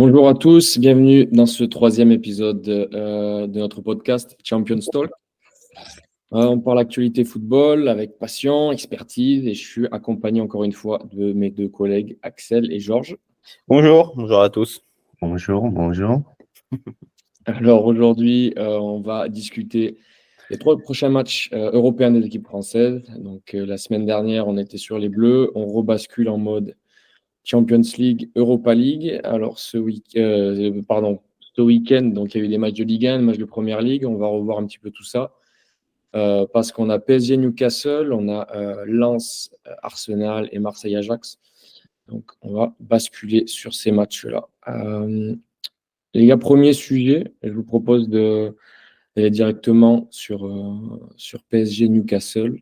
Bonjour à tous, bienvenue dans ce troisième épisode de notre podcast Champions Talk. On parle actualité football avec passion, expertise et je suis accompagné encore une fois de mes deux collègues Axel et Georges. Bonjour à tous. Bonjour. Alors aujourd'hui, on va discuter des trois prochains matchs européens des équipes françaises. Donc la semaine dernière, on était sur les Bleus, on rebascule en mode Champions League, Europa League. Alors ce week-end, donc il y a eu des matchs de Ligue 1, des matchs de Première Ligue. On va revoir un petit peu tout ça parce qu'on a PSG Newcastle, on a Lens, Arsenal et Marseille Ajax. Donc on va basculer sur ces matchs-là. Les gars, premier sujet, je vous propose d'aller directement sur PSG Newcastle.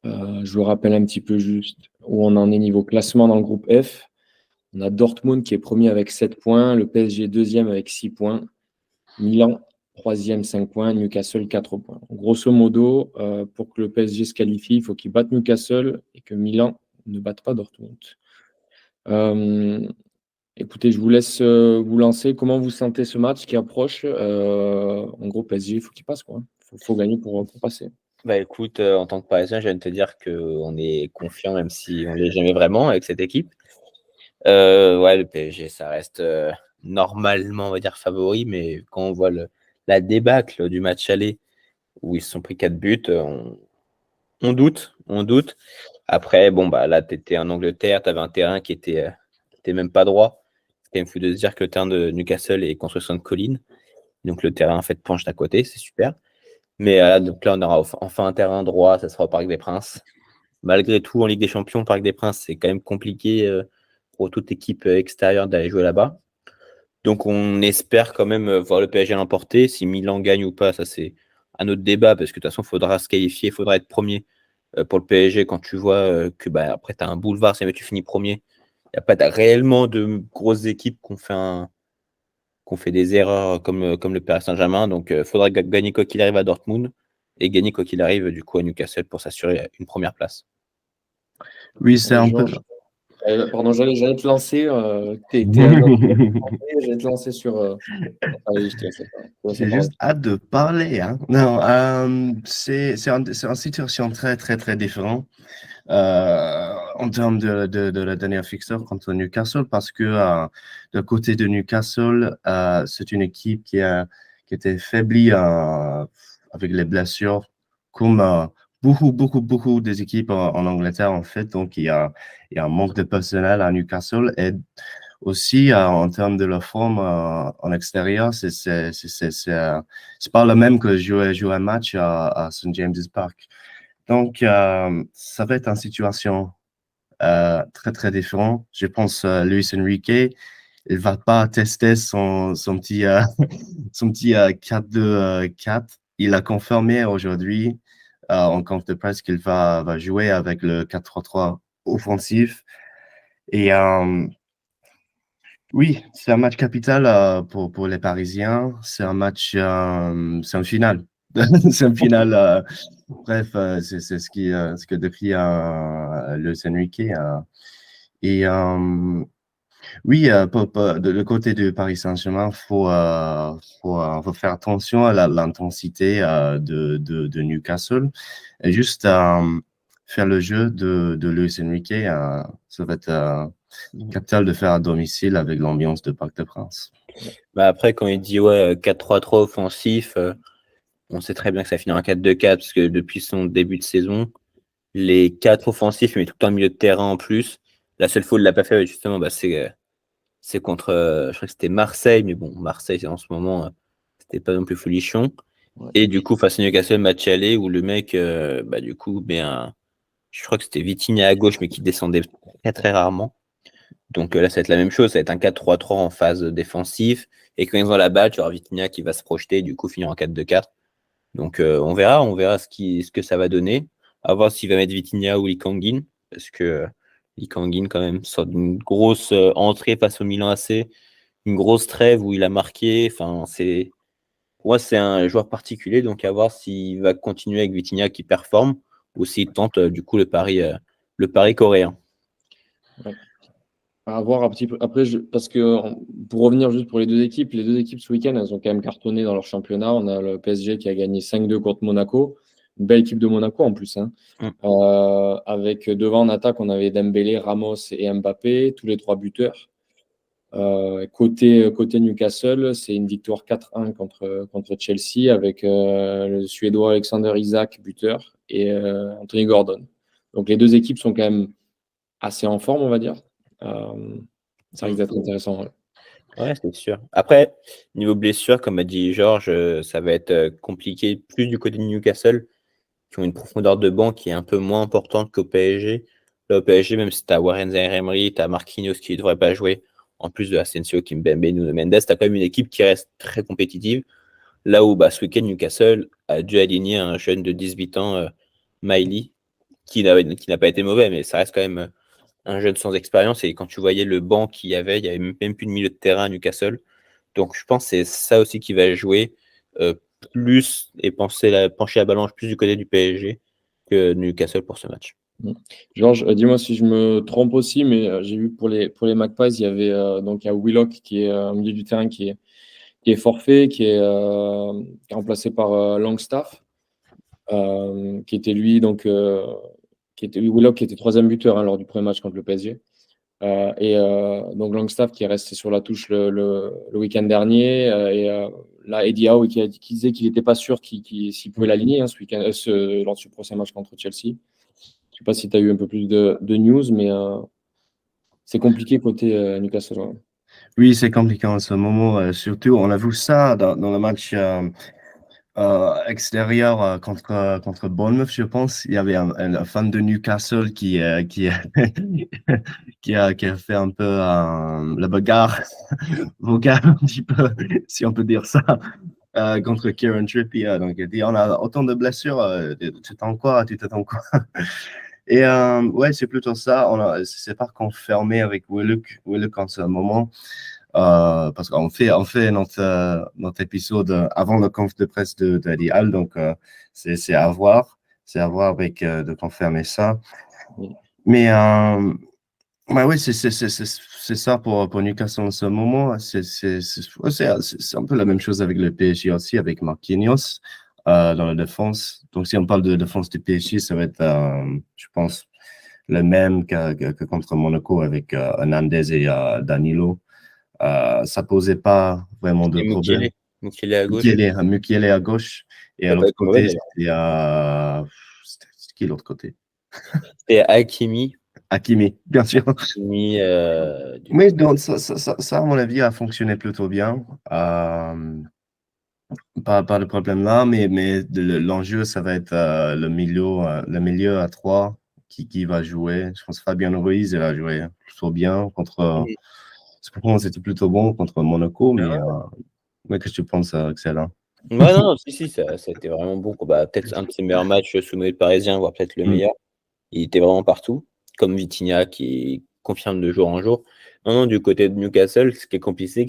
Je vous rappelle un petit peu juste où on en est niveau classement dans le groupe F. On a Dortmund qui est premier avec 7 points, le PSG deuxième avec 6 points, Milan troisième 5 points, Newcastle 4 points. Grosso modo, pour que le PSG se qualifie, il faut qu'il batte Newcastle et que Milan ne batte pas Dortmund. Écoutez, je vous laisse vous lancer. Comment vous sentez ce match qui approche En gros, PSG, il faut qu'il passe, quoi. Faut gagner pour passer. Bah écoute, en tant que Parisien, je viens de te dire qu'on est confiant, même si on ne l'est jamais vraiment avec cette équipe. Ouais, le PSG, ça reste normalement, on va dire, favori, mais quand on voit la débâcle du match aller, où ils se sont pris 4 buts, on doute. Après, bon, bah là, tu étais en Angleterre, tu avais un terrain qui était même pas droit. C'est quand même fou de se dire que le terrain de Newcastle est construit sur une colline. Donc le terrain, en fait, penche d'à côté, c'est super. Mais donc là, on aura enfin un terrain droit, ça sera au Parc des Princes. Malgré tout, en Ligue des Champions, au Parc des Princes, c'est quand même compliqué pour toute équipe extérieure d'aller jouer là-bas. Donc on espère quand même voir le PSG l'emporter. Si Milan gagne ou pas, ça c'est un autre débat, parce que de toute façon, il faudra se qualifier, il faudra être premier pour le PSG quand tu vois que après, tu as un boulevard, si jamais tu finis premier. Il n'y a pas réellement de grosses équipes qui ont fait des erreurs comme le Paris Saint-Germain. Donc, il faudra gagner quoi qu'il arrive à Dortmund et gagner quoi qu'il arrive du coup à Newcastle pour s'assurer une première place. Oui, c'est un peu. Pardon, j'allais te lancer. J'allais te lancer sur. Allez, je te laisse parler. J'ai juste hâte de parler. Non, c'est une situation très, très, très différente en termes de la dernière fixture contre Newcastle, parce que de côté de Newcastle, c'est une équipe qui était faiblie avec les blessures, comme beaucoup des équipes en Angleterre, en fait. Donc, il y a un manque de personnel à Newcastle. Et aussi, en termes de leur forme en extérieur, c'est pas le même que jouer un match à St. James's Park. Donc, ça va être une situation très, très différente. Je pense Luis Enrique, il va pas tester son petit, son petit 4-2-4. Il a confirmé aujourd'hui en conférence de presse qu'il va jouer avec le 4-3-3 offensif. Et oui, c'est un match capital pour les Parisiens. C'est un match, c'est un final. C'est un final. Bref, c'est ce que décrit Luis Enrique. Et oui, de le côté du Paris Saint-Germain, faut faire attention à l'intensité de Newcastle et juste faire le jeu de Luis Enrique. Ça va être capital de faire à domicile avec l'ambiance de Parc des Princes. Après, quand il dit 4-3-3 offensif, on sait très bien que ça finit en 4-2-4, parce que depuis son début de saison, les 4 offensifs, mais tout le temps milieu de terrain en plus. La seule fois où il ne l'a pas fait, justement, c'est contre, je crois que c'était Marseille, mais bon, Marseille, en ce moment, c'était pas non plus folichon. Ouais. Et du coup, face à Newcastle, match aller où le mec, du coup, je crois que c'était Vitinha à gauche, mais qui descendait très, très rarement. Donc là, ça va être la même chose, ça va être un 4-3-3 en phase défensive. Et quand ils ont la balle, tu auras Vitinha qui va se projeter, du coup, finir en 4-2-4. Donc on verra ce que ça va donner. À voir s'il va mettre Vitinha ou Lee Kang-in, parce que Lee Kang-in, quand même, sort d'une grosse entrée face au Milan AC, une grosse trêve où il a marqué. Enfin, pour moi, c'est un joueur particulier, donc à voir s'il va continuer avec Vitinha qui performe ou s'il tente du coup le pari coréen. Ouais. À voir un petit peu. Après, parce que pour revenir juste pour les deux équipes ce week-end, elles ont quand même cartonné dans leur championnat. On a le PSG qui a gagné 5-2 contre Monaco. Une belle équipe de Monaco en plus, hein. Mm. Avec devant en attaque, on avait Dembélé, Ramos et Mbappé, tous les trois buteurs. Côté Newcastle, c'est une victoire 4-1 contre Chelsea avec le Suédois Alexander Isak, buteur, et Anthony Gordon. Donc les deux équipes sont quand même assez en forme, on va dire. Ça risque d'être intéressant. Ouais. Ouais, c'est sûr. Après, niveau blessure, comme a dit Georges, ça va être compliqué plus du côté de Newcastle, qui ont une profondeur de banc qui est un peu moins importante qu'au PSG. Là, au PSG, même si tu as Warren Zaïre-Emery, tu as Marquinhos qui ne devrait pas jouer, en plus de Asensio, Kimpembe, Nuno Mendes, tu as quand même une équipe qui reste très compétitive. Là où ce week-end, Newcastle a dû aligner un jeune de 18 ans, Miley, qui n'a pas été mauvais, mais ça reste quand même un jeune sans expérience. Et quand tu voyais le banc qu'il y avait même plus de milieu de terrain à Newcastle. Donc je pense que c'est ça aussi qui va jouer plus et pencher la balance plus du côté du PSG que Newcastle pour ce match. Georges, dis-moi si je me trompe aussi, mais j'ai vu pour les Magpies, il y avait donc il y a Willock qui est au milieu du terrain qui est forfait, qui est remplacé par Longstaff, qui était lui donc Willock qui était troisième buteur hein, lors du premier match contre le PSG. Donc Longstaff qui est resté sur la touche le week-end dernier. Là, Eddie Howe qui disait qu'il n'était pas sûr s'il pouvait l'aligner hein, ce week-end, lors de ce prochain match contre Chelsea. Je ne sais pas si tu as eu un peu plus de news, mais c'est compliqué côté Newcastle. Ouais. Oui, c'est compliqué en ce moment. Surtout, on a vu ça dans le match extérieur contre Bournemouth, je pense. Il y avait un fan de Newcastle qui a fait un peu la bagarre vocale, un petit peu, si on peut dire ça, contre Kieran Trippier. Donc, il dit, on a autant de blessures, tu t'en quoi, tu t'attends quoi? Et ouais, c'est plutôt ça. C'est pas confirmé avec Willock en ce moment. Parce qu'on fait notre épisode avant le conf de presse d'Eddie Hall, donc c'est à voir. C'est à voir avec de confirmer ça. Mais bah oui, c'est ça pour Newcastle en ce moment. C'est un peu la même chose avec le PSG aussi, avec Marquinhos dans la défense. Donc, si on parle de défense du PSG, ça va être, je pense, le même que contre Monaco avec Hernandez et Danilo. Ça posait pas vraiment de problème. Mukiele à gauche. Mukiele à gauche. Et à l'autre côté, c'était qui l'autre côté? C'était Hakimi. Hakimi, bien sûr. Hakimi, Mais donc, ça, à mon avis, a fonctionné plutôt bien. Pas de problème là, mais l'enjeu, ça va être le milieu à 3 qui va jouer. Je pense que Fabien Ruiz, il a joué plutôt bien contre. C'était plutôt bon contre Monaco, mais qu'est-ce que tu penses, Axel? Ouais, non, si, ça a été vraiment bon. Peut-être un de ses meilleurs matchs sous le parisien, voire peut-être le meilleur. Il était vraiment partout, comme Vitinha qui confirme de jour en jour. Non, du côté de Newcastle, ce qui est compliqué,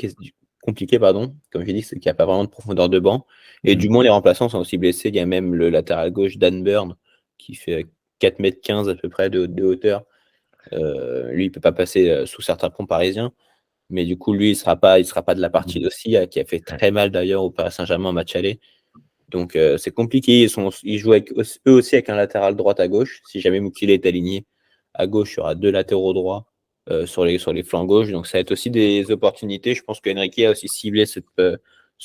comme j'ai dit, c'est qu'il n'y a pas vraiment de profondeur de banc. Et du moins, les remplaçants sont aussi blessés. Il y a même le latéral gauche, Dan Burn, qui fait 4,15 m à peu près de hauteur. Lui, il ne peut pas passer sous certains ponts parisiens. Mais du coup, lui, il sera pas de la partie aussi, qui a fait très mal d'ailleurs au Paris Saint-Germain en match aller. Donc c'est compliqué. Ils jouent eux aussi avec un latéral droite à gauche. Si jamais Mukiele est aligné à gauche, il y aura deux latéraux droits sur les flancs gauche. Donc ça va être aussi des opportunités. Je pense qu'Henrique a aussi ciblé ce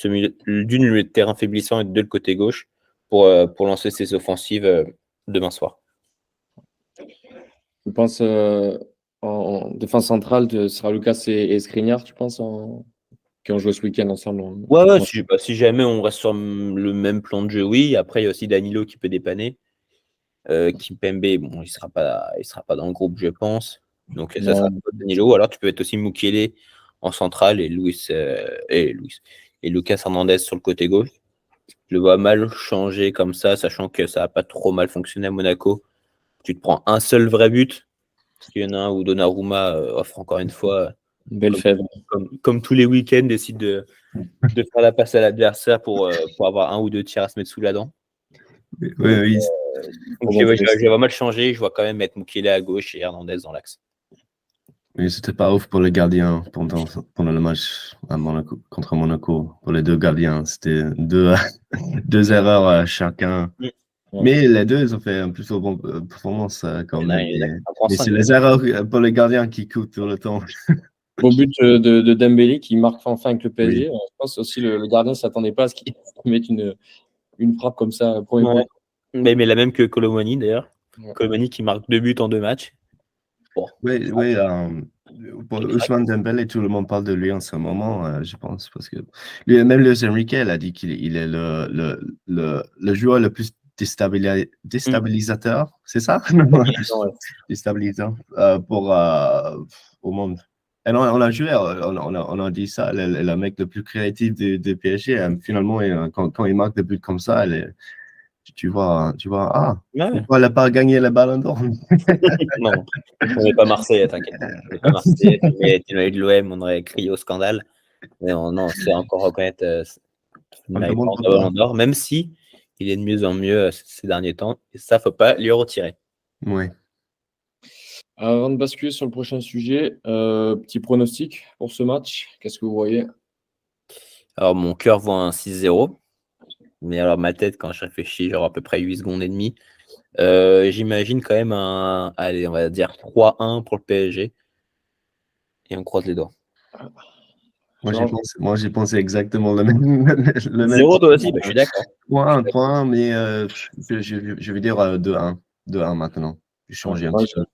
milieu de terrain faiblissant et de le côté gauche pour lancer ses offensives demain soir. Je pense en défense centrale, ce sera Lucas et Skriniar, tu penses, qui ont joué ce week-end ensemble. Ouais, si jamais on reste sur le même plan de jeu, oui. Après, il y a aussi Danilo qui peut dépanner. Kimpembe, bon, il sera pas dans le groupe, je pense. Donc ça sera Danilo. Ou alors tu peux être aussi Mukiele en centrale et Lucas Hernandez sur le côté gauche. Je le vois mal changer comme ça, sachant que ça n'a pas trop mal fonctionné à Monaco. Tu te prends un seul vrai but, parce qu'il y en a un où Donnarumma offre encore une fois, belle fête. Comme tous les week-ends, décide de faire la passe à l'adversaire pour avoir un ou deux tirs à se mettre sous la dent. Oui. Je vois mal changer, je vois quand même mettre Mukiele à gauche et Hernandez dans l'axe. Mais c'était pas ouf pour les gardiens pendant le match contre Monaco. Pour les deux gardiens, c'était deux erreurs chacun. Mm. Mais les deux, ils ont fait une plutôt bonne performance quand même. Mais c'est les erreurs pour les gardiens qui coûtent tout le temps. Beau but de Dembélé qui marque enfin avec le PSG. Oui. Je pense aussi le gardien ne s'attendait pas à ce qu'il mette une frappe comme ça. Premier Ouais. poteau. Mais la même que Colomani d'ailleurs. Ouais. Colomani qui marque 2 buts en 2 matchs. Bon. Oui, pour Ousmane Dembélé, tout le monde parle de lui en ce moment, je pense, parce que même Luis Enrique a dit qu'il est le joueur le plus déstabilisateur, c'est ça? Ouais. Déstabilisant au monde. Et on a joué, on a dit ça, le mec le plus créatif de PSG, finalement, quand il marque des buts comme ça, tu vois, Ouais. pourquoi elle n'a pas gagné le ballon d'or? Non, on n'est pas Marseille, t'inquiète. On n'est pas Marseille. Tu m'as eu de l'OM, on aurait crié au scandale. Mais non, c'est encore reconnaître il On mérite demande pas le ballon d'or, même si il est de mieux en mieux ces derniers temps. Et ça, faut pas lui retirer. Oui. Avant de basculer sur le prochain sujet, petit pronostic pour ce match. Qu'est-ce que vous voyez? Alors, mon cœur voit un 6-0. Mais alors, ma tête, quand je réfléchis, genre à peu près 8 secondes et demie, j'imagine quand même allez, on va dire 3-1 pour le PSG. Et on croise les doigts. Moi, j'ai pensé exactement le même. Le même. 0 toi aussi, je suis d'accord. 3-1, mais je vais dire 2-1. 2-1 maintenant. J'ai changé un petit peu.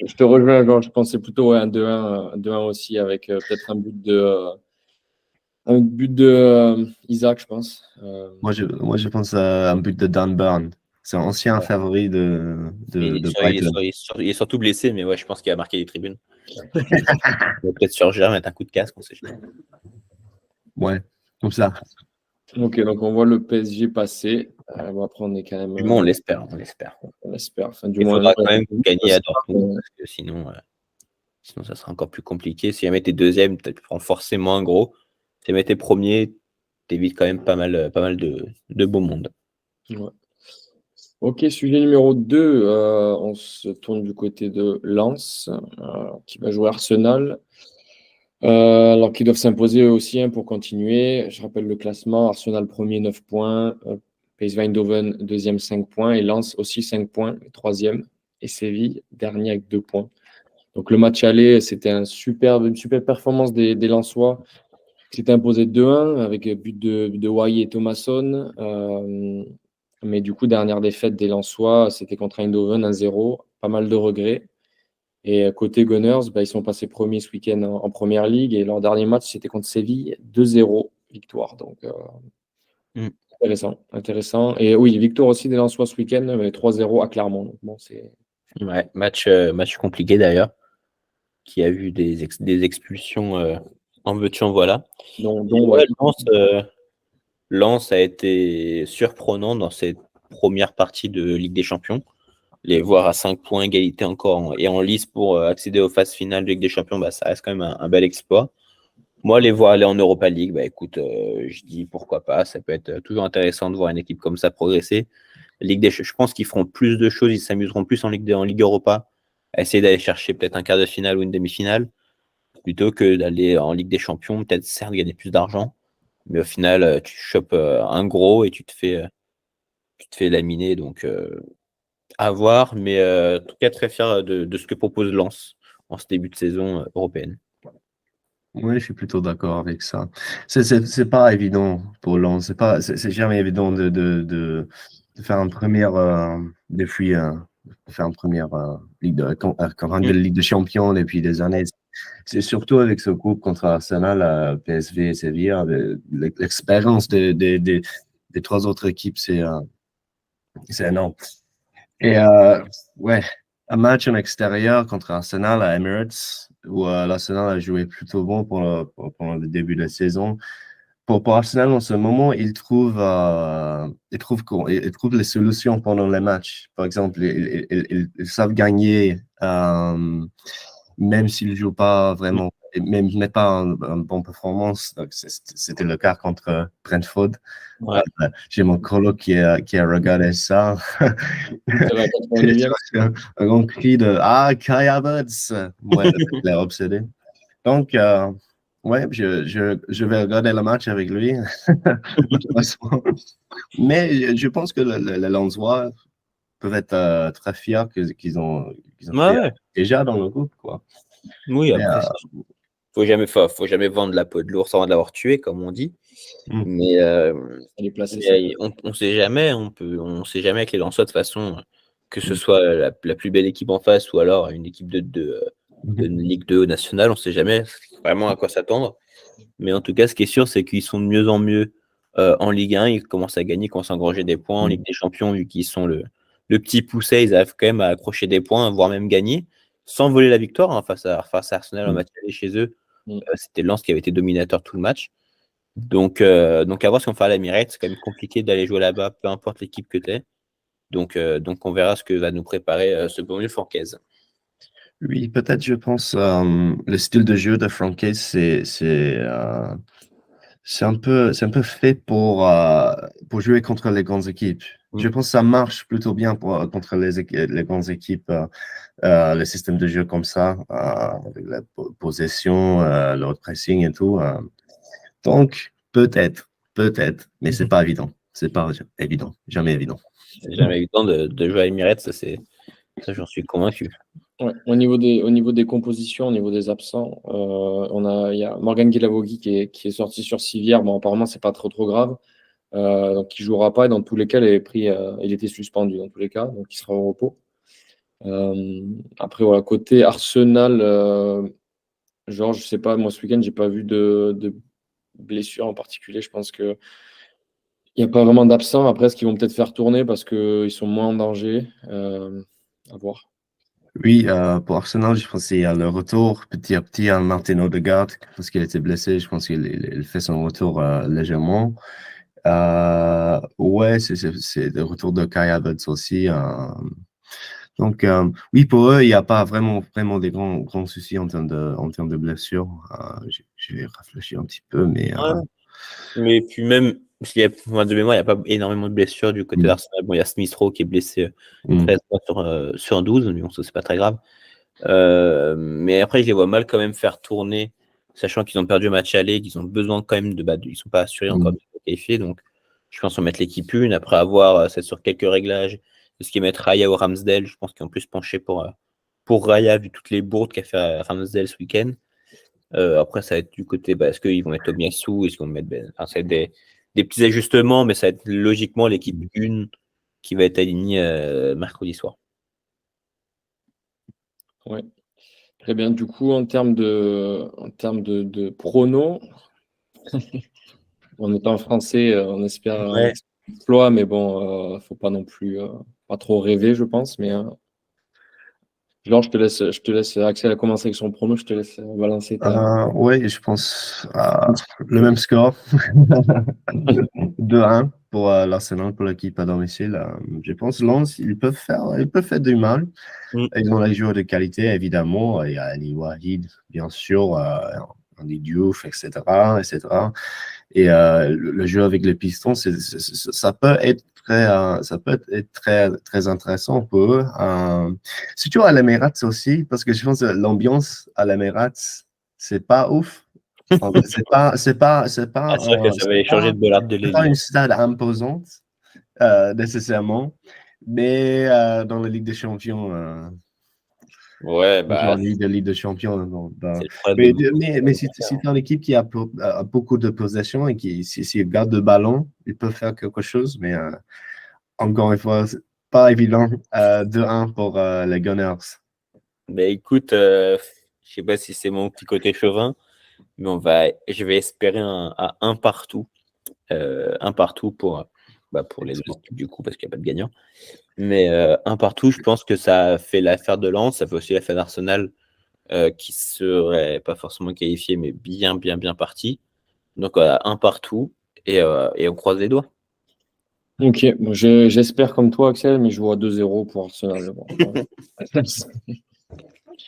Je te rejoins, genre, je pensais plutôt un 2-1 aussi, avec peut-être un but de Isaac, je pense. Moi, je pense à un but de Dan Burn. C'est un ancien favori de Brighton. Il est surtout blessé, mais ouais, je pense qu'il a marqué les tribunes. Il va peut-être surgir, mettre un coup de casque, on sait jamais. Ouais, comme ça. Ok, donc on voit le PSG passer. Bon, après, on est quand même. Du moins, on l'espère. On espère. Enfin, du Il moins, faudra quand même gagner à Dortmund, parce que sinon, ça sera encore plus compliqué. Si jamais t'es deuxième, tu prends forcément un gros. Si jamais t'es premier, t'évites quand même pas mal de beau monde. Ouais. Ok, sujet numéro 2, on se tourne du côté de Lens, qui va jouer Arsenal. Alors qu'ils doivent s'imposer eux aussi pour continuer. Je rappelle le classement, Arsenal premier 9 points, PSV Eindhoven deuxième 5 points, et Lens aussi 5 points, troisième, et Séville dernier avec 2 points. Donc le match aller, c'était une super performance des Lensois, qui s'étaient imposés 2-1 avec but de Wai et Thomasson. Mais du coup, dernière défaite des Lensois, c'était contre Eindhoven 1-0, pas mal de regrets. Et côté Gunners, ils sont passés premiers ce week-end en Première Ligue, et leur dernier match, c'était contre Séville, 2-0 victoire. Donc intéressant. Et oui, victoire aussi des Lensois ce week-end, mais 3-0 à Clermont. Donc, bon, c'est... Ouais, match compliqué d'ailleurs, qui a eu des expulsions en veux-tu en voilà. Ouais. Lens a été surprenant dans cette première partie de Ligue des Champions. Les voir à 5 points, égalité encore et en lice pour accéder aux phases finales de Ligue des Champions, ça reste quand même un bel exploit. Moi, les voir aller en Europa League, écoute, je dis pourquoi pas. Ça peut être toujours intéressant de voir une équipe comme ça progresser. Je pense qu'ils feront plus de choses, ils s'amuseront plus en Ligue Europa, à essayer d'aller chercher peut-être un quart de finale ou une demi-finale, plutôt que d'aller en Ligue des Champions, peut-être certes gagner plus d'argent, mais au final, tu chopes un gros et tu te fais laminer. Donc, à voir, mais en tout cas, très fier de ce que propose Lens en ce début de saison européenne. Oui, je suis plutôt d'accord avec ça. C'est pas évident pour Lens. C'est jamais évident de faire une première depuis de faire une première campagne de Ligue des Champions depuis des années. C'est surtout avec ce groupe contre Arsenal, PSV et Séville, l'expérience des trois autres équipes, c'est énorme. Et ouais, un match en extérieur contre Arsenal à Emirates, où l'Arsenal a joué plutôt bon pendant le début de la saison. Pour Arsenal, en ce moment, ils trouvent les solutions pendant les matchs. Par exemple, ils savent gagner même s'il ne joue pas vraiment, et même n'est pas en bonne performance. Donc c'était le cas contre Brentford. Ouais. J'ai mon coloc qui a regardé ça. C'est la 89e. Un grand cri de « Ah, Kai Havertz !» Ouais, il est obsédé. Donc, ouais, je vais regarder le match avec lui. De toute façon. Mais je pense que les Lensois peuvent être très fiers qu'ils ont fait Ouais. déjà dans le groupe, quoi. Oui, Mais, après, faut jamais vendre la peau de l'ours avant de l'avoir tué, comme on dit. Mm. Mais, Elle est placée, ça. on sait jamais, on sait jamais avec les Lensois de toute façon, que ce soit la plus belle équipe en face ou alors une équipe de Ligue 2 nationale, on sait jamais vraiment à quoi s'attendre. Mais en tout cas, ce qui est sûr, c'est qu'ils sont de mieux en mieux en Ligue 1. Ils commencent à gagner, ils commencent à engranger des points. En Ligue des Champions, vu qu'ils sont le petit poussé, ils arrivent quand même à accrocher des points, voire même gagner, sans voler la victoire face à Arsenal en match aller chez eux. C'était Lens qui avait été dominateur tout le match. Donc à voir ce qu'on fait à l'Emirates. C'est quand même compliqué d'aller jouer là-bas, peu importe l'équipe que tu es. Donc on verra ce que va nous préparer ce bon vieux Forquez. Oui, peut-être, je pense, le style de jeu de Francaise, c'est un peu fait pour jouer contre les grandes équipes. Je pense que ça marche plutôt bien contre les grandes équipes, le système de jeu comme ça, avec la possession, le pressing et tout. Donc, peut-être, mais c'est pas évident. C'est pas évident, jamais évident. C'est jamais évident de jouer à l'Emirates, ça j'en suis convaincu. Ouais. Au niveau des compositions, au niveau des absents, il y a Morgan Guilavogui qui est sorti sur civière. Bon, apparemment, c'est pas trop grave. Donc, il jouera pas. Et dans tous les cas, il était suspendu dans tous les cas. Donc, il sera au repos. Après, voilà, côté Arsenal, genre, je sais pas, moi, ce week-end, j'ai pas vu de blessure en particulier. Je pense que il n'y a pas vraiment d'absents. Après, est-ce qu'ils vont peut-être faire tourner parce qu'ils sont moins en danger? À voir. Oui, pour Arsenal, je pense qu'il y a le retour petit à petit à Martin Odegaard parce qu'il était blessé. Je pense qu'il fait son retour légèrement. Ouais, c'est le retour de Kai Havertz aussi. Donc, oui, pour eux, il n'y a pas vraiment des grands soucis en termes de blessures. Je vais réfléchir un petit peu, mais... Mais puis même, de mémoire, il n'y a pas énormément de blessures du côté d'Arsenal. Bon, il y a Smith Rowe qui est blessé 13 fois sur 12, mais bon, ça, c'est pas très grave. Mais après, je les vois mal quand même faire tourner, sachant qu'ils ont perdu le match aller, qu'ils ont besoin quand même ils sont pas assurés encore de se qualifier. Donc, je pense qu'on va mettre l'équipe une. Après avoir, c'est sur quelques réglages, de ce qui est mettre Raya ou Ramsdale, je pense qu'ils ont plus penché pour Raya, vu toutes les bourdes qu'a fait Ramsdale ce week-end. Après, ça va être du côté, est-ce qu'ils vont mettre Tomiyasu, est-ce qu'ils vont mettre ça va être des petits ajustements, mais ça va être logiquement l'équipe 1 qui va être alignée mercredi soir. Ouais. Très bien. Du coup, en termes de pronos, en étant français, on espère un exploit, mais bon, faut pas non plus pas trop rêver, je pense. Mais Georges, je te laisse. Axel a commencé avec son prono, je te laisse balancer oui, je pense le même score. 2-1 pour l'Arsenal, pour l'équipe à domicile. Je pense Lens, ils peuvent faire du mal. Ils ont les joueurs de qualité, évidemment. Il y a Ali Wahid, bien sûr, Andy Diouf, etc. Et le jeu avec les pistons, ça peut être très intéressant pour eux. Surtout à l'Emirates aussi, parce que je pense que l'ambiance à l'Emirates, c'est pas ouf. C'est pas c'est vrai que ça va changer de Bollard de c'est pas une stade imposante, nécessairement, mais dans la Ligue des Champions. Ouais, Dans la Ligue des Champions. Mais si tu as une équipe qui a beaucoup de possession et s'ils gardent le ballon, ils peuvent faire quelque chose, mais encore une fois, c'est pas évident. 2-1 pour les Gunners. Écoute, je sais pas si c'est mon petit côté chauvin, mais je vais espérer un partout. Un partout pour les deux équipes du coup, parce qu'il n'y a pas de gagnant. Mais un partout, je pense que ça fait l'affaire de Lens, ça fait aussi l'affaire d'Arsenal, qui serait pas forcément qualifié, mais bien parti. Donc voilà, un partout, et on croise les doigts. Ok, bon, j'espère comme toi, Axel, mais je vois 2-0 pour Arsenal. Bon.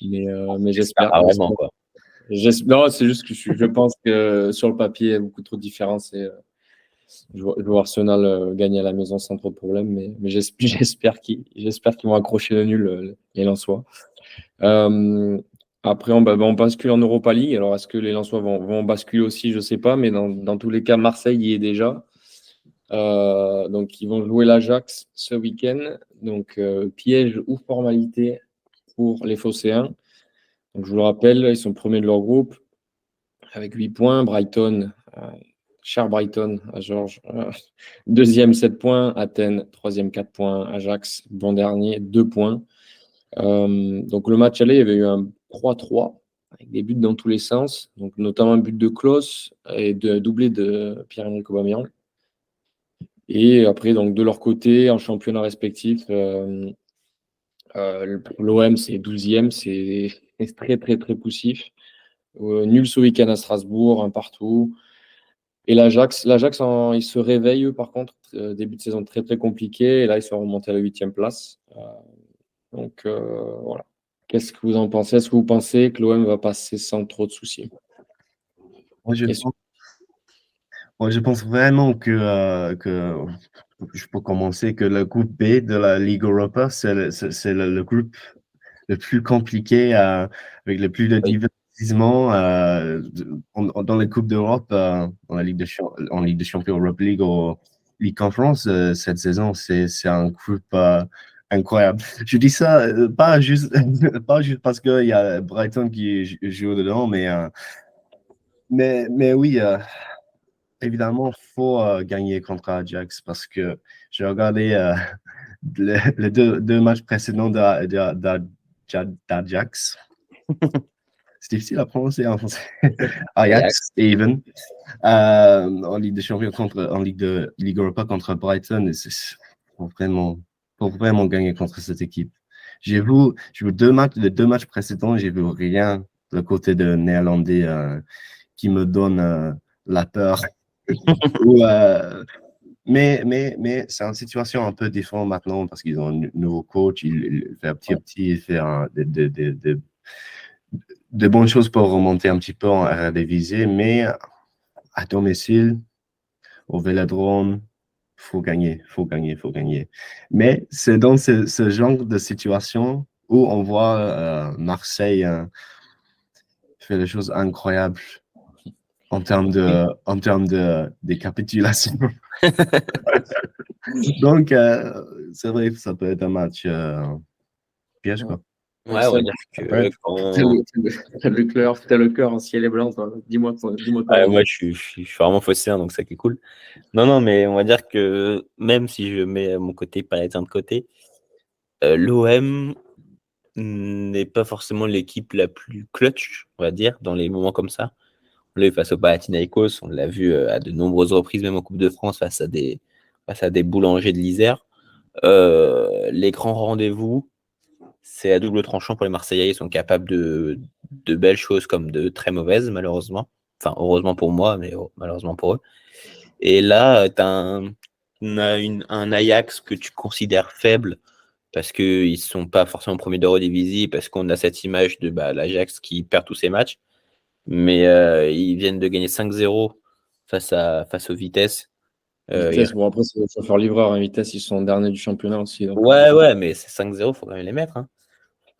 mais j'espère. Pas vraiment, quoi. Non, c'est juste que je pense que sur le papier, il y a beaucoup trop de différences. Et je vois Arsenal gagner à la maison sans trop de problème, mais j'espère qu'ils vont accrocher le nul, les Lensois. Après, on bascule en Europa League. Alors, est-ce que les Lensois vont basculer aussi? Je ne sais pas, mais dans tous les cas, Marseille y est déjà. Donc, ils vont jouer l'Ajax ce week-end. Donc, piège ou formalité pour les Phocéens. Donc, je vous le rappelle, ils sont premiers de leur groupe avec 8 points. Brighton, cher Brighton à Georges, deuxième 7 points. Athènes, troisième 4 points. Ajax, bon dernier, 2 points. Donc, le match aller, il y avait eu un 3-3 avec des buts dans tous les sens. Donc, notamment un but de Klose et doublé de Pierre-Emerick Aubameyang. Et après, donc, de leur côté, en championnat respectif, l'OM, c'est 12e, c'est très, très, très poussif. Nul ce week-end à Strasbourg, un partout. Et l'Ajax, ils se réveillent, eux, par contre, début de saison très, très compliqué. Et là, ils sont remontés à la 8e place. Donc, voilà. Qu'est-ce que vous en pensez? Est-ce que vous pensez que l'OM va passer sans trop de soucis? Moi, je pense vraiment que je peux commencer que le groupe B de la Ligue Europa, c'est le groupe le plus compliqué, avec le plus de divertissement dans les Coupes d'Europe, en Ligue de Champions, Europa League ou Ligue Conférence cette saison. C'est un groupe incroyable. Je dis ça pas juste parce qu'il y a Brighton qui joue dedans, mais oui. Évidemment, il faut gagner contre Ajax parce que j'ai regardé les deux matchs précédents d'Ajax. C'est difficile à prononcer en français. Ajax, even. En Ligue des Champions en Ligue Europa contre Brighton. Il faut vraiment gagner contre cette équipe. J'ai vu les deux matchs précédents, j'ai vu rien de côté de Néerlandais qui me donne la peur. Mais c'est une situation un peu différente maintenant parce qu'ils ont un nouveau coach. Il fait petit à petit, il fait de bonnes choses pour remonter un petit peu en Eredivisie, mais à domicile, au Vélodrome, faut gagner. Mais c'est dans ce genre de situation où on voit Marseille faire des choses incroyables en termes de capitulation. Donc, c'est vrai que ça peut être un match piège, quoi. Ouais, on va dire que T'as le cœur en ciel et blanc, toi. Dis-moi. Moi, je suis vraiment phocéen, donc ça qui est cool. Non, mais on va dire que même si je mets mon côté parisien de côté, l'OM n'est pas forcément l'équipe la plus clutch, on va dire, dans les moments comme ça. On l'a vu face au Panathinaikos, on l'a vu à de nombreuses reprises, même en Coupe de France, face à des boulangers de l'Isère. Les grands rendez-vous, c'est à double tranchant pour les Marseillais. Ils sont capables de belles choses comme de très mauvaises, malheureusement. Enfin, heureusement pour moi, mais malheureusement pour eux. Et là, tu as un Ajax que tu considères faible parce qu'ils ne sont pas forcément premiers d'Eredivisie, parce qu'on a cette image de l'Ajax qui perd tous ses matchs. Mais ils viennent de gagner 5-0 face aux Vitesse. Bon, après, c'est le chauffeur-livreur. Vitesse, ils sont derniers du championnat aussi. Donc... Ouais, mais c'est 5-0, il faut quand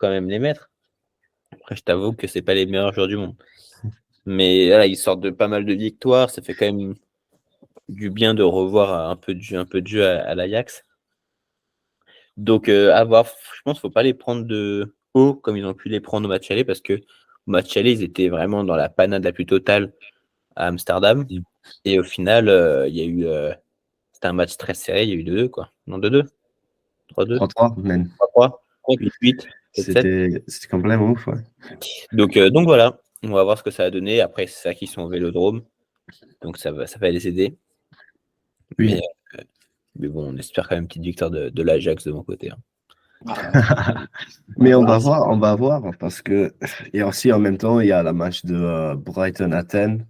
même les mettre. Après, je t'avoue que c'est pas les meilleurs joueurs du monde. Mais là, ils sortent de pas mal de victoires. Ça fait quand même du bien de revoir un peu de jeu à l'Ajax. Donc, à voir. Je pense qu'il ne faut pas les prendre de haut comme ils ont pu les prendre au match aller, parce que au match aller, ils étaient vraiment dans la panade la plus totale à Amsterdam. Et au final, il y a eu... c'était un match très serré. Il y a eu 2-2, quoi. Non, 2-2 3-2 3-3, même. 3-3 8-8. C'était complètement ouf, ouais. Donc voilà, on va voir ce que ça va donner. Après, c'est ça qui sont au Vélodrome, donc ça va les aider. Oui. Mais bon, on espère quand même une petite victoire de l'Ajax de mon côté. Mais on va voir, parce que et aussi en même temps, il y a le match de Brighton-Athènes.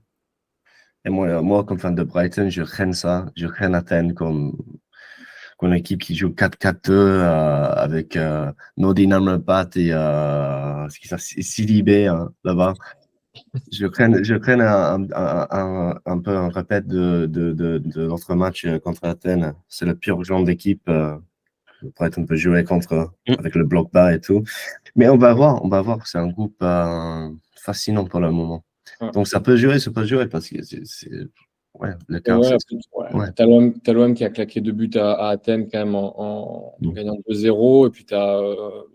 Et moi, comme fan de Brighton, je crains ça. Je crains Athènes comme une équipe qui joue 4-4-2 avec Nordin Amrabat et Sidibé là-bas. Je crains un peu un répète de notre match contre Athènes. C'est le pire genre d'équipe. Peut-être on peut jouer contre avec le bloc bas et tout. Mais on va voir. C'est un groupe fascinant pour le moment. Ouais. Donc ça peut jouer parce que le quart, T'as l'OM qui a claqué 2 buts à Athènes quand même en gagnant 2-0. Et puis t'as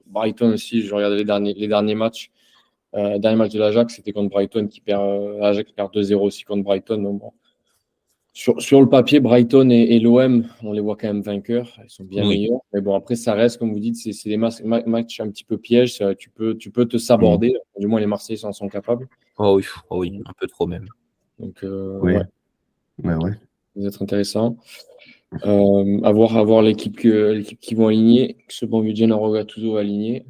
Brighton aussi. Je regardais les derniers matchs. Dernier match de l'Ajax, c'était contre Brighton Ajax perd 2-0 aussi contre Brighton. Donc bon. Sur le papier, Brighton et l'OM, on les voit quand même vainqueurs. Ils sont bien meilleurs. Mais bon, après, ça reste, comme vous dites, c'est des matchs un petit peu pièges. Tu peux te saborder. Du moins, les Marseillais en sont capables. Oh oui, un peu trop même. Donc, ouais. Ça va être intéressant. À voir l'équipe qui vont aligner. Ce bon budget Gattuso va aligner.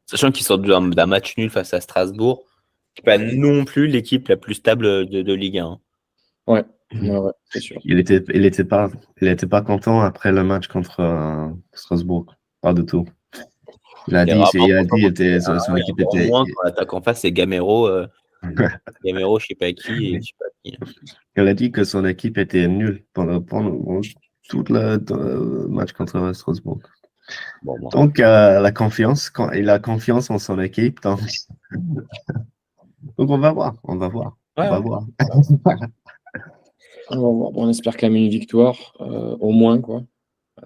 Sachant qu'ils sortent d'un match nul face à Strasbourg, c'est pas non plus l'équipe la plus stable de Ligue 1. Ouais, c'est sûr. Il était pas content après le match contre Strasbourg, pas du tout. Il a dit son équipe était. Moins quand l'attaque en face c'est Gamero, Gamero, je sais pas qui. Il a dit que son équipe était nulle pendant tout le match contre Strasbourg. Bon. Donc, il a confiance en son équipe. Donc on va voir. On va voir. On espère quand même une victoire, au moins, quoi.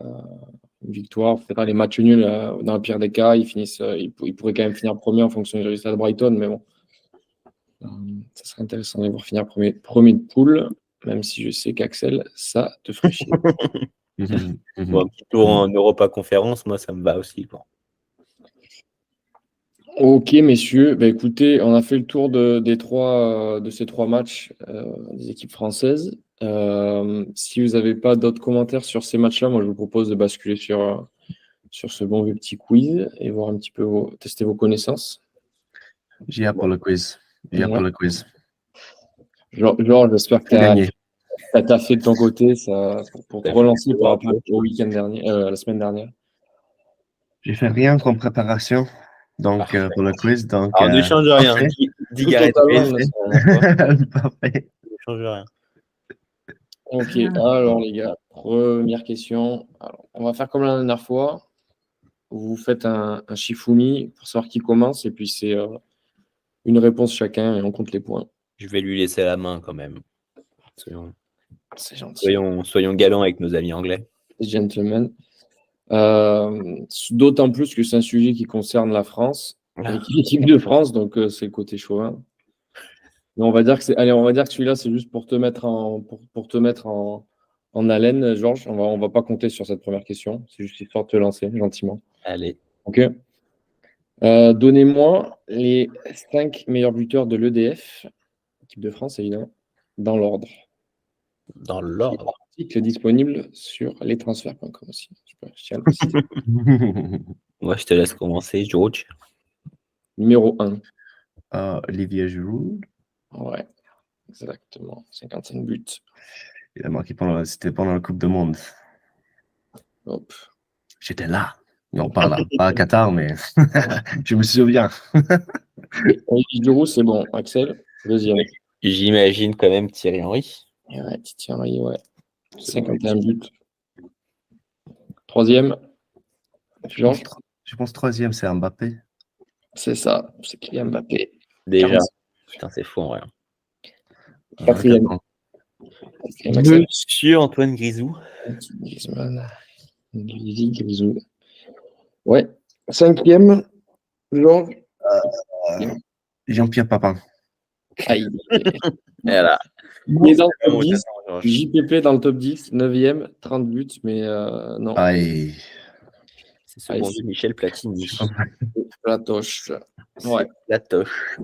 Une victoire. Peut-être les matchs nuls, dans le pire des cas, ils pourraient quand même finir premier en fonction du résultat de Brighton, mais bon. Ça serait intéressant de voir finir premier de poule, même si je sais qu'Axel, ça te ferait chier. Bon, un petit tour en Europa Conférence, moi, ça me va aussi. Bon. Ok, messieurs. Écoutez, on a fait le tour de ces 3 matchs des équipes françaises. Si vous n'avez pas d'autres commentaires sur ces matchs-là, moi, je vous propose de basculer sur ce bon vieux petit quiz et voir un petit peu tester vos connaissances. J'y ai pour le quiz. Genre, j'espère que tu as fait de ton côté pour te relancer par rapport au week-end dernier, la semaine dernière. J'ai fait rien comme préparation pour le quiz. Donc, alors, ne change rien. 10 Gareth Bale. Parfait. Ne change rien. Ok, alors les gars, première question. Alors, on va faire comme la dernière fois. Vous faites un Shifumi pour savoir qui commence et puis c'est une réponse chacun et on compte les points. Je vais lui laisser la main quand même. C'est gentil. Soyons galants avec nos amis anglais. Gentlemen. D'autant plus que c'est un sujet qui concerne la France, l'équipe de France, donc c'est le côté chauvin. Mais on va dire que celui-là, c'est juste pour te mettre en haleine, Georges. On va pas compter sur cette première question. C'est juste histoire de te lancer gentiment. Allez. Ok. Donnez-moi les 5 meilleurs buteurs de l'EDF, équipe de France évidemment, dans l'ordre. Dans l'ordre. Article disponible sur lestransferts.com aussi. Moi, je te laisse commencer, George. Numéro 1. Olivier Giroud. Ouais, exactement. 55 buts. Il a marqué c'était pendant la Coupe du Monde. Hop. J'étais là. Non, pas là. Pas à Qatar, mais je me souviens. Olivier Giroud, c'est bon. Axel, deuxième. J'imagine quand même Thierry Henry. Ouais, Thierry, ouais. 51 buts. Troisième. Georges. Je pense troisième, c'est Mbappé. C'est ça, c'est Kylian Mbappé. Déjà. 45. Putain, c'est fou en vrai. Quatrième. Monsieur Antoine Grisou. Griezmann. Grisou. Ouais. Cinquième. Georges. Jean-Pierre Papin. Aïe. Voilà. Il est dans le top 10. JPP dans le top 10. 9e, 30 buts, mais non. Aïe. C'est ce bon Michel Platini. Platoche. Ouais. Platoche.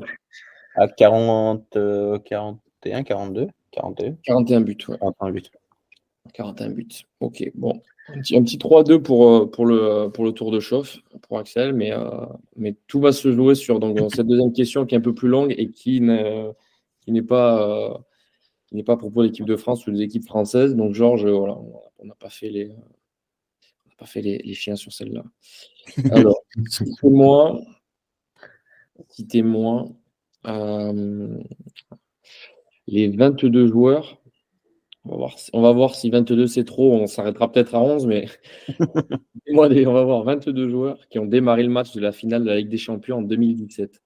À 41, 42. 41 buts, ouais. 41 buts. 41 buts. Ok, bon. Un petit 3-2 pour le tour de chauffe pour Axel, mais tout va se jouer sur cette deuxième question qui est un peu plus longue et qui n'est pas qui n'est pas à propos de l'équipe de France ou des équipes françaises. Donc, Georges, voilà, on n'a pas fait les chiens sur celle-là. Alors, citez-moi les 22 joueurs. On va voir si 22 c'est trop. On s'arrêtera peut-être à 11, mais on va voir 22 joueurs qui ont démarré le match de la finale de la Ligue des Champions en 2017.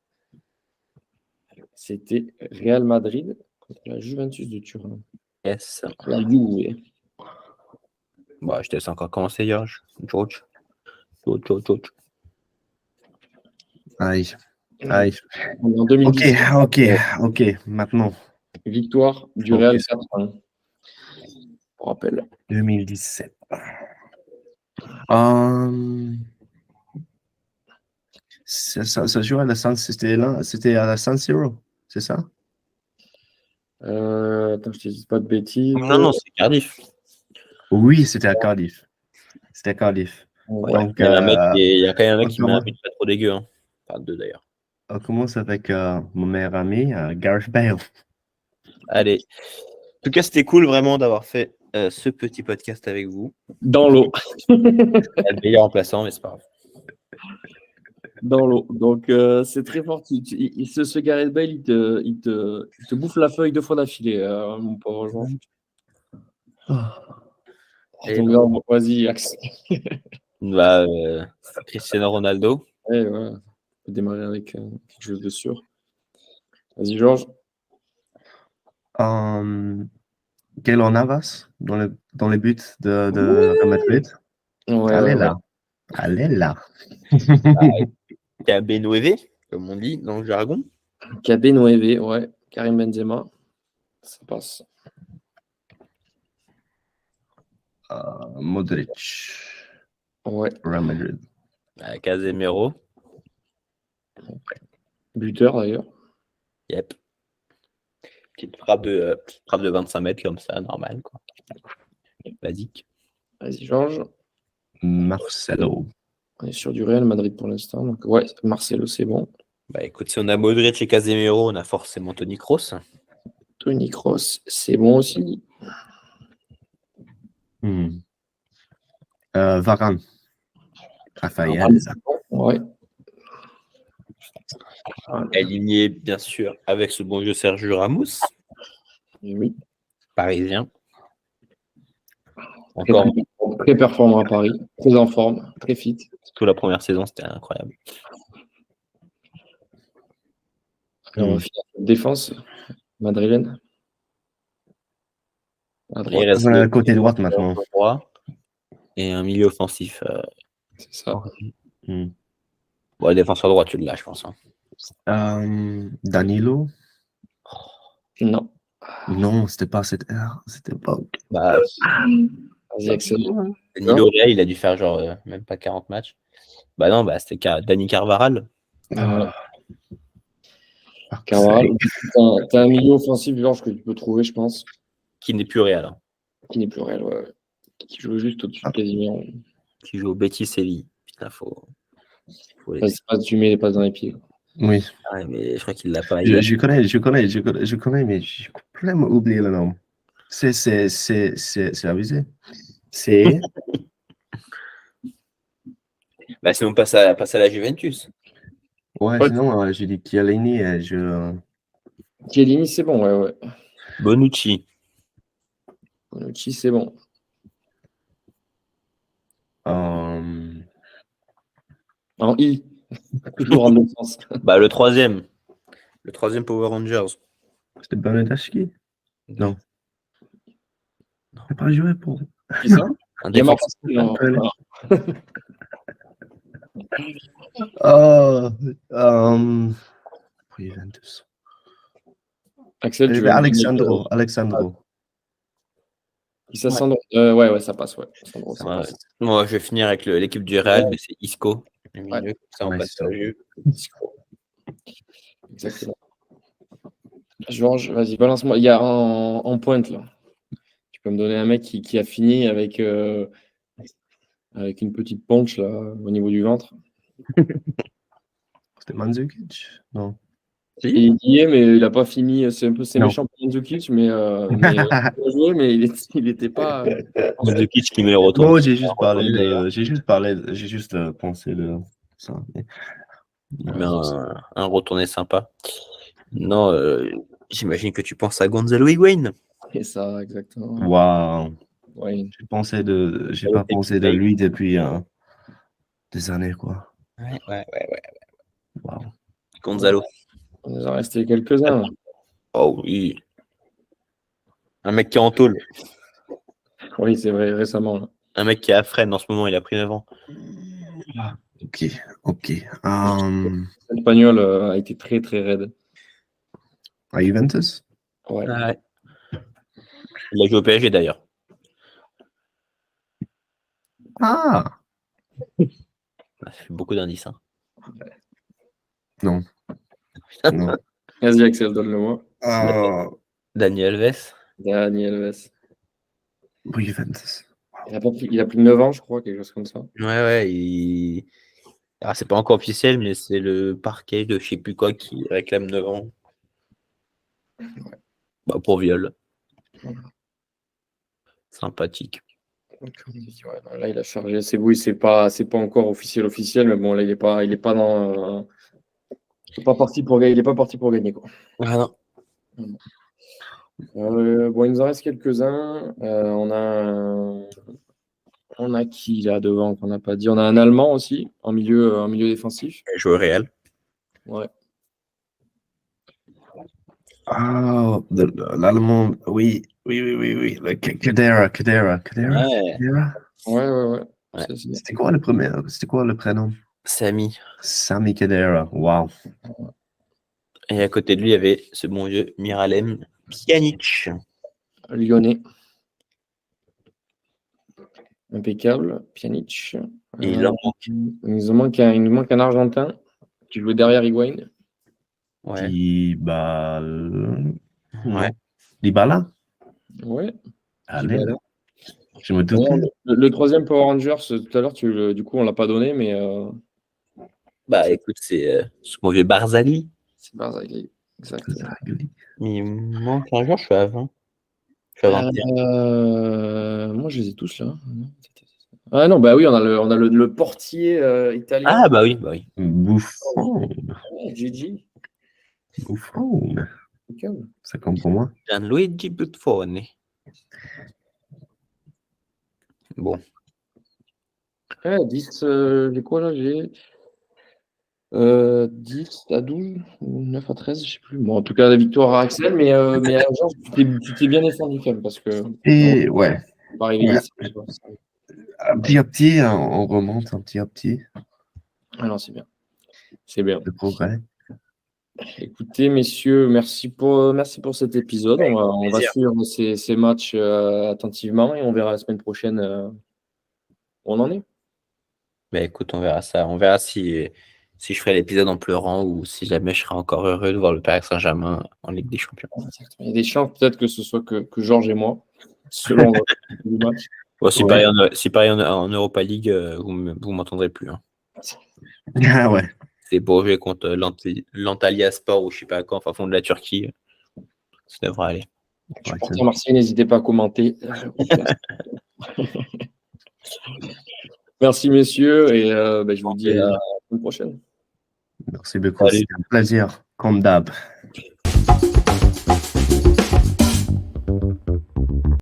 C'était Real Madrid contre la Juventus de Turin. Yes. La Juve. Bah, je te laisse encore commencer, George. George. Aïe. En 2017, Ok. Maintenant, victoire du Real 4-1. Pour rappel. 2017. Ça joue à la c'était à la San Siro, c'est ça? Attends, je te dis pas de bêtises. Non, c'est Cardiff. Oui, c'était à Cardiff. C'était à Cardiff. Ouais. Donc, Il y a quand même un mec qui met un comment- but pas trop dégueu. Hein. Enfin, deux d'ailleurs. on commence avec mon meilleur ami, Gareth Bale. Allez. En tout cas, c'était cool vraiment d'avoir fait ce petit podcast avec vous. Dans l'eau. Le meilleur remplaçant, mais c'est pas grave. Dans l'eau. Donc, c'est très fort. Ce Gareth Bale, il te bouffe la feuille 2 fois d'affilée, mon pauvre Jean. Et Donc, non, vas-y, Axe. Bah, Cristiano Ronaldo. Ouais, voilà. On peut démarrer avec quelque chose de sûr. Vas-y, Georges. Keylor Navas dans les buts de Real Madrid. Ouais, Allez là. KB9, comme on dit dans le jargon. KB9, ouais. Karim Benzema. Ça passe. Modric. Ouais. Real Madrid. Casemiro. Buteur, d'ailleurs. Yep. Petite frappe de 25 mètres comme ça, normal. Quoi. Basique. Vas-y, Georges. Marcelo. On est sur du Real Madrid pour l'instant. Donc, ouais, Marcelo, c'est bon. Bah écoute, si on a Modric et Casemiro, on a forcément Toni Kroos. Toni Kroos, c'est bon aussi. Varane. Raphaël. Ouais. Aligné, bien sûr, avec ce bon jeu Sergio Ramos. Oui. Parisien. Encore. Très performant à Paris. Très en forme. Très fit. Surtout la première saison, c'était incroyable. Et on va finir cette défense madrilène. À droite. Il reste Côté droite maintenant. Droit et un milieu offensif. C'est ça. Bon, le défenseur droit, tu l'as, je pense. Hein. Danilo. Non. Non, c'était pas cette ère. C'était pas. Bah, Vas-y, Axel. Danilo, là, il a dû faire genre même pas 40 matchs. Bah non, bah c'était Dani Carvajal. Carvajal. T'as un milieu offensif, Georges, que tu peux trouver, je pense. Qui n'est plus Real. Hein. Qui n'est plus Real, ouais. Qui joue juste au-dessus de Casimiro. Qui joue au Betis Séville. Putain, faut les... Tu mets les passes dans les pieds. Oui. Ouais, mais je crois qu'il l'a pas. Je connais, mais j'ai complètement oublié le nom. C'est avisé. C'est. Bah sinon, on passe à la Juventus. Ouais, sinon, j'ai dit Chiellini. Chiellini, c'est bon, ouais. Bonucci, c'est bon. En I. Toujours en deux sens. Bah le troisième Power Rangers. C'était Bernardeschi? Non. Il n'a pas joué pour. C'est ça? Un défenseur. Juventus. Axel, tu veux Alexandro. Ouais, ça passe, ouais. Moi, je vais finir avec l'équipe du Real, mais c'est Isco. Le milieu, Ouais. ça, on passe au jeu. Exactement. Georges, vas-y, balance-moi. Il y a en pointe, là. Tu peux me donner un mec qui a fini avec une petite punch, là, au niveau du ventre. C'était Mandzukic? Non. Il y est, mais il n'a pas fini. C'est Non. méchant pour Mandzukic, mais il a joué, mais il n'était pas. Mandzukic qui met le retour. Bon, j'ai juste pensé de ça. Mais un retourné sympa. Non, j'imagine que tu penses à Gonzalo Higuaín. C'est ça, exactement. Waouh. Ouais. J'ai pas pensé de lui depuis des années, quoi. Ouais. Waouh. Gonzalo. Il nous en restait quelques-uns. Oh oui. Un mec qui est en tôle. Oui, c'est vrai, récemment. Là. Un mec qui est à Fresnes en ce moment, il a pris 9 ans. Ok. L'Espagnol a été très, très raide. À Juventus? Ouais. Ouais. Il a joué au PSG d'ailleurs. Ah! Ça fait beaucoup d'indices. Hein. Non. Non. Vas-y, Axel, donne-le-moi. Daniel Alves. Daniel Alves. Pour Juventus. Il a plus de 9 ans, je crois, quelque chose comme ça. Ouais. Alors, c'est pas encore officiel, mais c'est le parquet de je sais plus quoi qui réclame 9 ans. Ouais. Bah, pour viol. Ouais. Sympathique. Ouais, là, il a chargé. C'est oui, c'est pas encore officiel, mais bon, là, il est pas dans. Il n'est pas parti pour gagner, quoi. Ah non. Bon, il nous en reste quelques-uns. On a qui là devant qu'on n'a pas dit? On a un Allemand aussi en milieu défensif. Il joue au Real. Ouais. Ah, l'Allemand, oui. Khedira. Ouais. Ouais. C'était quoi le prénom? Samy. Sami Khedira. Wow. Et à côté de lui, il y avait ce bon vieux Miralem Pjanic. Lyonnais. Impeccable. Pjanic. Et il en manque. Il nous manque un Argentin qui jouait derrière Higuaín. Ouais. Dybala? Ouais. Allez. Dybala. Je me doute. Le troisième Power Rangers, tout à l'heure, du coup, on l'a pas donné, mais. Bah écoute, c'est ce bon vieux Barzali. C'est Barzagli. Exactement. Il manque un jour, je suis à 20. Je suis à 21. Moi, je les ai tous là. Ah non, bah oui, on a le portier italien. Ah bah oui. Buffon. Gigi. Buffon. Ça compte pour moi. Gianluigi Buffon. Bon. 10, j'ai quoi là? J'ai 10 à 12 ou 9 à 13, je sais plus. Bon, en tout cas, la victoire à Axel, mais genre, tu t'es bien défendu quand même parce que. Et ouais. On va arriver ici. Petit à petit, on remonte un petit à petit. Ah non, c'est bien. C'est bien. Le progrès. Écoutez, messieurs, merci pour cet épisode. On va suivre ces matchs attentivement et on verra la semaine prochaine où on en est. Bah écoute, on verra ça. On verra si je ferai l'épisode en pleurant ou si jamais je serai encore heureux de voir le Paris Saint-Germain en Ligue des Champions. Il y a des chances peut-être que ce soit que Georges et moi, selon le match. Bon, si Paris en Europa League, vous m'entendrez plus. Hein. Ah ouais. C'est pour jouer contre l'Antalya Sport ou je sais pas quoi, enfin fond de la Turquie. Ça devrait aller. Supporters marseillais, n'hésitez pas à commenter. Merci messieurs et je vous dis à la semaine prochaine. Merci beaucoup, c'est un plaisir, comme d'hab.